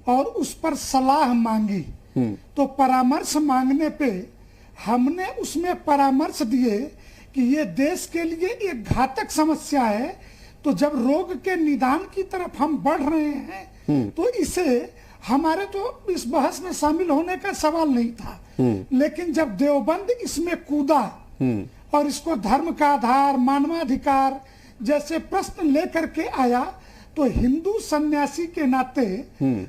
और उस पर सलाह मांगी। तो परामर्श मांगने पे हमने उसमें परामर्श दिए कि ये देश के लिए एक घातक समस्या है। तो जब रोग के निदान की तरफ हम बढ़ रहे हैं तो इसे हमारे तो इस बहस में शामिल होने का सवाल नहीं था। लेकिन जब देवबंद इसमें कूदा और इसको धर्म का आधार, मानवाधिकार जैसे प्रश्न लेकर के आया तो हिंदू सन्यासी के नाते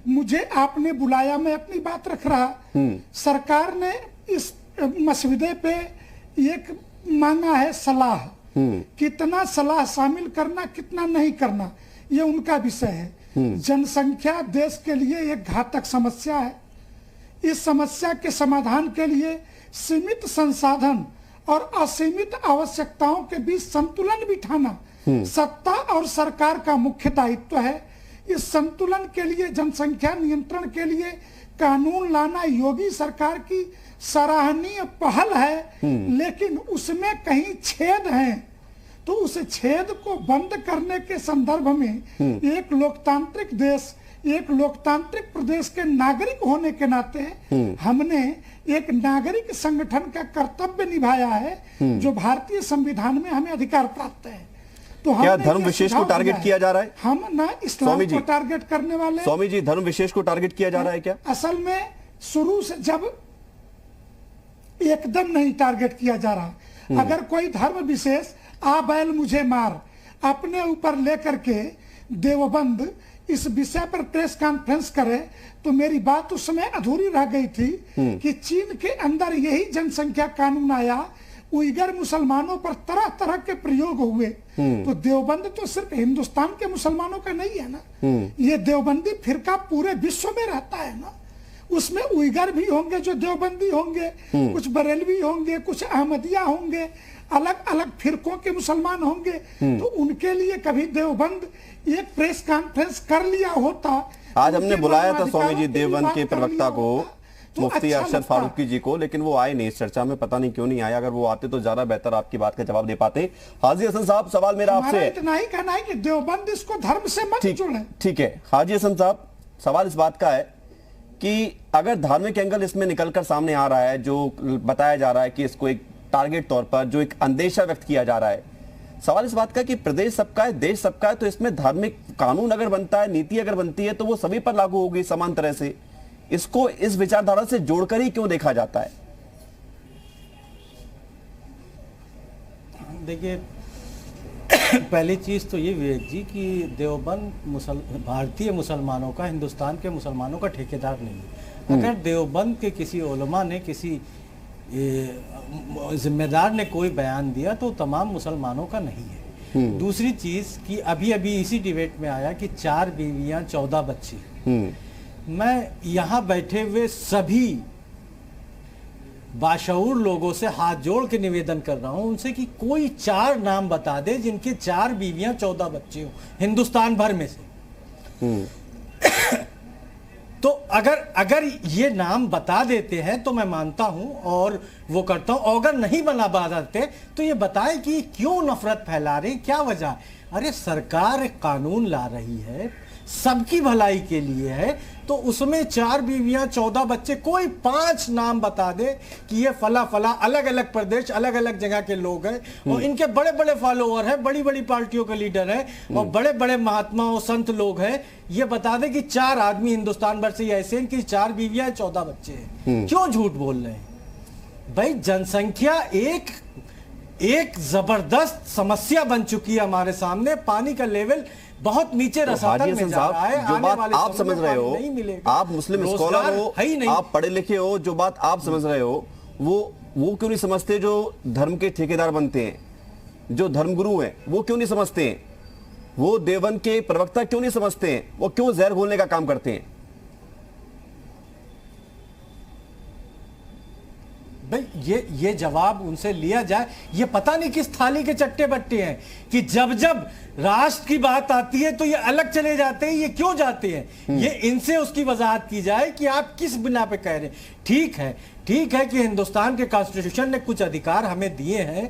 मुझे आपने बुलाया, मैं अपनी बात रख रहा। सरकार ने इस मसविदे पे एक मांगा है सलाह। कितना सलाह शामिल करना, कितना नहीं करना, ये उनका विषय है। जनसंख्या देश के लिए एक घातक समस्या है। इस समस्या के समाधान के लिए सीमित संसाधन और असीमित आवश्यकताओं के बीच संतुलन बिठाना सत्ता और सरकार का मुख्य दायित्व है। इस संतुलन के लिए, जनसंख्या नियंत्रण के लिए कानून लाना योगी सरकार की सराहनीय पहल है। लेकिन उसमें कहीं छेद हैं, तो उस छेद को बंद करने के संदर्भ में एक लोकतांत्रिक देश, एक लोकतांत्रिक प्रदेश के नागरिक होने के नाते हमने एक नागरिक संगठन का कर्तव्य निभाया है जो भारतीय संविधान में हमें अधिकार प्राप्त है। तो क्या धर्म विशेष को टारगेट किया जा रहा है? हम ना इस्लाम को टारगेट करने वाले। स्वामी जी, धर्म विशेष को टारगेट किया जा रहा है क्या? असल में शुरू से जब एकदम नहीं टारगेट किया जा रहा। अगर कोई धर्म विशेष आ बैल मुझे मार अपने ऊपर लेकर के देवबंद इस विषय पर प्रेस कॉन्फ्रेंस करे तो मेरी बात उस समय अधूरी रह गई थी कि चीन के अंदर यही जनसंख्या कानून आया, उइगर मुसलमानों पर तरह तरह के प्रयोग हुए। तो देवबंद तो सिर्फ हिंदुस्तान के मुसलमानों का नहीं है ना, ये देवबंदी फिरका पूरे विश्व में रहता है ना। उसमें उइगर भी होंगे जो देवबंदी होंगे, कुछ बरेलवी होंगे, कुछ अहमदिया होंगे, अलग अलग फिरकों के मुसलमान होंगे। तो उनके लिए कभी देवबंद एक प्रेस कॉन्फ्रेंस कर लिया होता। आज हमने बुलाया था स्वामी जी देवबंद के प्रवक्ता को, मुफ्ती अच्छा अरशद फारूकी जी को, लेकिन वो आए नहीं इस चर्चा में, पता नहीं क्यों नहीं आया। अगर वो आते तो ज्यादा बेहतर आपकी बात का जवाब दे पाते। हाजी हसन साहब, सवाल मेरा आपसे है। इतना ही कहना है कि देवबंद इसको धर्म से मत जोड़े। ठीक है हाजी हसन साहब, सवाल इस बात का है कि अगर धार्मिक एंगल इसमें निकलकर सामने आ रहा है, जो बताया जा रहा है कि इसको एक टारगेट तौर पर जो एक अंदेशा व्यक्त किया जा रहा है, सवाल इस बात का कि प्रदेश सबका है, देश सबका है, तो इसमें धार्मिक कानून अगर बनता है, नीति अगर बनती है तो वो सभी पर लागू होगी समान तरह से। इसको इस विचारधारा से जोड़कर ही क्यों देखा जाता है? देखिए, पहली चीज तो ये विवेक जी कि देवबंद भारतीय मुसलमानों का, हिंदुस्तान के मुसलमानों का ठेकेदार नहीं है। अगर देवबंद के किसी उलमा ने, किसी जिम्मेदार ने कोई बयान दिया तो तमाम मुसलमानों का नहीं है। दूसरी चीज कि अभी अभी इसी डिबेट में आया कि 4 बीवियां 14 बच्चे। मैं यहाँ बैठे हुए सभी बाशऊर लोगों से हाथ जोड़ के निवेदन कर रहा हूं उनसे कि कोई 4 नाम बता दे जिनके 4 बीवियां 14 बच्चे हो हिंदुस्तान भर में से। तो अगर ये नाम बता देते हैं तो मैं मानता हूं और वो करता हूं। अगर नहीं बताते तो ये बताएं कि क्यों नफरत फैला रहे, क्या वजह है। अरे सरकार एक कानून ला रही है, सबकी भलाई के लिए है, तो उसमें 4 बीवियां 14 बच्चे, कोई 5 नाम बता दे कि ये फला फला अलग अलग प्रदेश अलग अलग जगह के लोग हैं और इनके बड़े बड़े फॉलोअर हैं, बड़ी बड़ी पार्टियों के लीडर हैं और बड़े बड़े महात्मा और संत लोग हैं। ये बता दे कि 4 आदमी हिंदुस्तान भर से ऐसे हैं कि 4 बीवियां 14 बच्चे हैं। क्यों झूठ बोल रहे हैं भाई? जनसंख्या एक जबरदस्त समस्या बन चुकी है हमारे सामने। पानी का लेवल बहुत नीचे रसातल में जा रहा है। जो बात आप समझ रहे हो, आप मुस्लिम स्कॉलर हो, आप पढ़े लिखे हो, जो बात आप समझ रहे हो वो क्यों नहीं समझते जो धर्म के ठेकेदार बनते हैं, जो धर्मगुरु हैं, वो क्यों नहीं समझते हैं? वो देवबंद के प्रवक्ता क्यों नहीं समझते हैं? वो क्यों जहर घोलने का काम करते हैं? भाई ये जवाब उनसे लिया जाए। ये पता नहीं किस थाली के चट्टे बट्टे हैं कि जब जब राष्ट्र की बात आती है तो ये अलग चले जाते हैं। ये क्यों जाते हैं? ये इनसे उसकी वजाहत की जाए कि आप किस बिना पे कह रहे हैं। ठीक है कि हिंदुस्तान के कॉन्स्टिट्यूशन ने कुछ अधिकार हमें दिए हैं,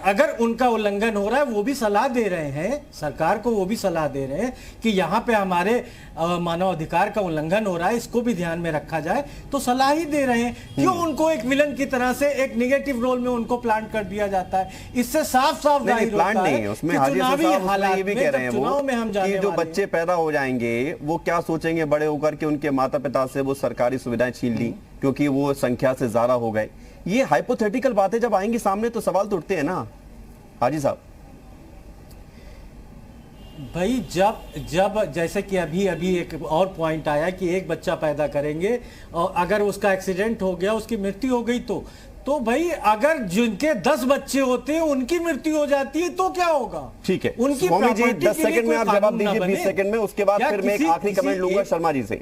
अगर उनका उल्लंघन हो रहा है वो भी सलाह दे रहे हैं सरकार को, वो भी सलाह दे रहे हैं कि यहाँ पे हमारे मानव अधिकार का उल्लंघन हो रहा है, इसको भी ध्यान में रखा जाए, तो सलाह ही दे रहे हैं। क्यों उनको एक विलन की तरह से एक नेगेटिव रोल में उनको प्लांट कर दिया जाता है? इससे साफ साफ जाहिर होता है उसमें कि चुनावी हालात ये भी कह रहे हैं चुनाव में हम जाने जो बच्चे पैदा हो जाएंगे वो क्या सोचेंगे बड़े होकर के उनके माता पिता से वो सरकारी सुविधाएं छीन ली क्योंकि वो संख्या से ज्यादा हो गए। ये हाइपोथेटिकल बातें जब आएंगी सामने तो सवाल तो उठते हैं ना हाजी साहब। भाई जब जैसे कि अभी एक और पॉइंट आया कि एक बच्चा पैदा करेंगे और अगर उसका एक्सीडेंट हो गया, उसकी मृत्यु हो गई तो भाई अगर जिनके 10 बच्चे होते हैं उनकी मृत्यु हो जाती है तो क्या होगा? ठीक है उनकी स्वामी जी 10 सेकंड में आप जवाब दीजिए, 20 सेकंड में, उसके बाद फिर मैं एक आखिरी कमेंट लूंगा शर्मा जी से।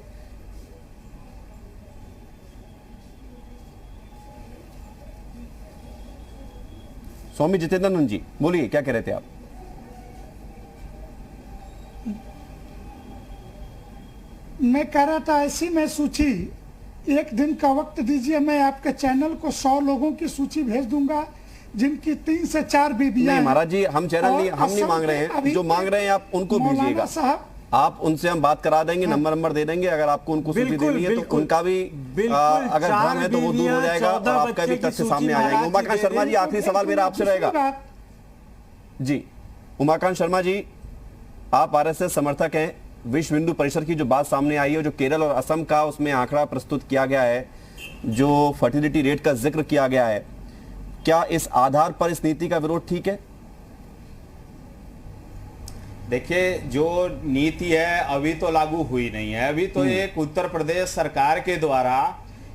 स्वामी जितेंद्रनाथ जी बोलिए, क्या कह रहे थे आप? मैं कह रहा था ऐसी मैं सूची, एक दिन का वक्त दीजिए, मैं आपके चैनल को 100 लोगों की सूची भेज दूंगा जिनकी 3 से 4 बीबियां हैं। महाराज जी हम चैनल नहीं, हम नहीं मांग रहे हैं, जो मांग रहे हैं आप उनको भेजिएगा साहब, आप उनसे हम बात करा देंगे, नंबर दे देंगे। अगर आपको उनको सूची देनी है तो उनका भी अगर भ्रम है तो वो दूर हो जाएगा और आपका भी तथ्य सामने आ जाएंगे। उमाकांत शर्मा जी आखिरी सवाल मेरा आपसे रहेगा जी। उमाकांत शर्मा जी आप आरएसएस समर्थक हैं, विश्व हिंदू परिषद की जो बात सामने आई है, जो केरल और असम का उसमें आंकड़ा प्रस्तुत किया गया है, जो फर्टिलिटी रेट का जिक्र किया गया है, क्या इस आधार पर इस नीति का विरोध ठीक है? देखिए जो नीति है अभी तो लागू हुई नहीं है, अभी तो एक उत्तर प्रदेश सरकार के द्वारा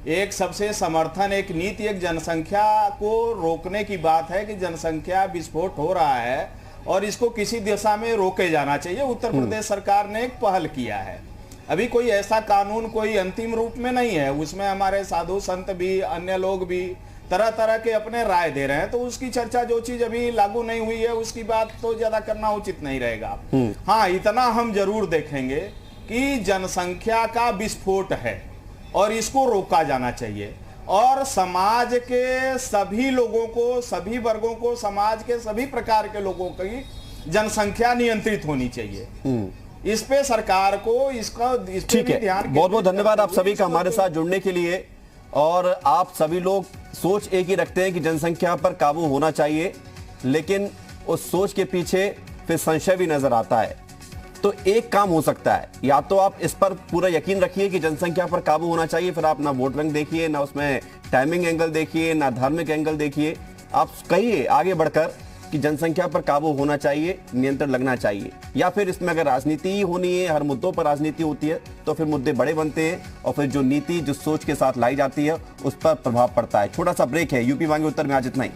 एक सबसे समर्थन एक नीति, एक जनसंख्या को रोकने की बात है कि जनसंख्या विस्फोट हो रहा है और इसको किसी दिशा में रोके जाना चाहिए। उत्तर प्रदेश सरकार ने एक पहल किया है। अभी कोई ऐसा कानून कोई अंतिम रूप में नहीं है, उसमें हमारे साधु संत भी अन्य लोग भी तरह तरह के अपने राय दे रहे हैं, तो उसकी चर्चा, जो चीज अभी लागू नहीं हुई है उसकी बात तो ज्यादा करना उचित नहीं रहेगा। हाँ, इतना हम जरूर देखेंगे कि जनसंख्या का विस्फोट है और इसको रोका जाना चाहिए और समाज के सभी लोगों को, सभी वर्गों को, समाज के सभी प्रकार के लोगों की जनसंख्या नियंत्रित होनी चाहिए। इस पे सरकार को इसका ठीक है। बहुत बहुत धन्यवाद आप सभी का हमारे साथ जुड़ने के लिए। और आप सभी लोग सोच एक ही रखते हैं कि जनसंख्या पर काबू होना चाहिए, लेकिन उस सोच के पीछे फिर संशय भी नजर आता है। तो एक काम हो सकता है, या तो आप इस पर पूरा यकीन रखिए कि जनसंख्या पर काबू होना चाहिए, फिर आप ना वोट बैंक देखिए, ना उसमें टाइमिंग एंगल देखिए, ना धार्मिक एंगल देखिए, आप कहिए आगे बढ़कर कि जनसंख्या पर काबू होना चाहिए, नियंत्रण लगना चाहिए। या फिर इसमें अगर राजनीति ही होनी है, हर मुद्दों पर राजनीति होती है, तो फिर मुद्दे बड़े बनते हैं और फिर जो नीति, जो सोच के साथ लाई जाती है उस पर प्रभाव पड़ता है। छोटा सा ब्रेक है, यूपी मांगे उत्तर में आज इतना ही।